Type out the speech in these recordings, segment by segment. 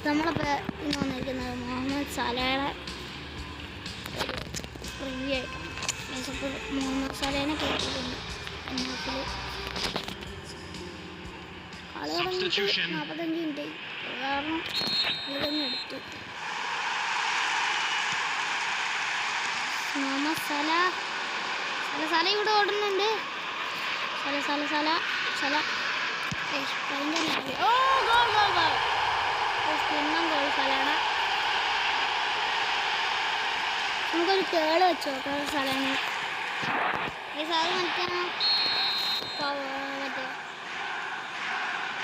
നമ്മളിപ്പോൾ ഇന്ന് വന്നിരിക്കുന്നത് മുഹമ്മദ് സലയുടെ റിവ്യൂ ആയിട്ടാണ്. അപ്പോൾ മുഹമ്മദ് സലേനെ കേട്ടിട്ടുണ്ട് എന്നാത്തിൽ കളി തുടങ്ങിയിട്ട് 45 മിനിറ്റ് കാരണം ഇതൊന്നും എടുത്തു. മുഹമ്മദ് സല ഇവിടെ ഓടുന്നുണ്ട്. സല ഭയങ്കര ഓ ഗോൾ സ്പിന്നും ഗോൾ സലാണ്. നമുക്കൊരു കേള് വെച്ച് നോക്കാം സലാന്. ഈ സാധനം മറ്റേ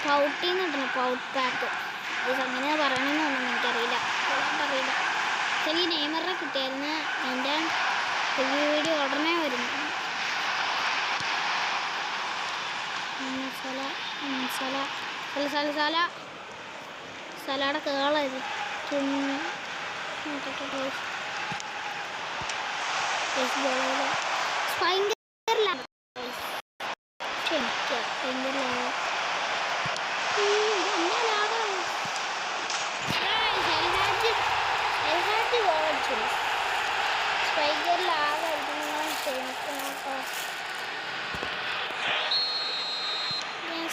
പൗട്ടിന്ന് കിട്ടണം, പൗട്ട് പാക്ക്. ഇത് എങ്ങനെയാ പറയണമെന്നൊന്നും എനിക്കറിയില്ല. ശരി, നെയ്മറിനെ കിട്ടിയായിരുന്നു. അതിൻ്റെ വീഡിയോ ഉടനെ വരുന്നു. സലയുടെ കേളത്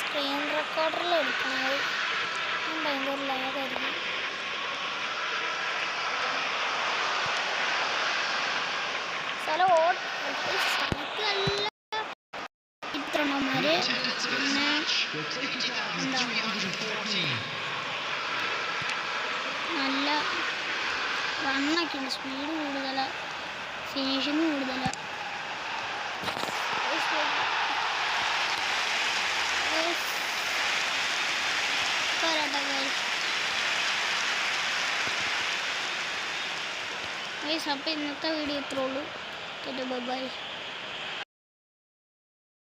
സ്ക്രീൻ റെക്കോർഡറിൽ എടുക്കുന്നത് ഭയങ്കര ലാഗായിരുന്നു. സ്ഥലത്ത് നല്ല ചിത്രമാര് പിന്നെ എന്താ നല്ല റണ്ണൊക്കെ ഉണ്ട്. സ്പീഡ് കൂടുതലാണ്, ഫിനിഷിങ് കൂടുതലാണ്. അപ്പോൾ ഇന്നത്തെ വീഡിയോ ഇത്രേ ഉള്ളൂ. ബൈ.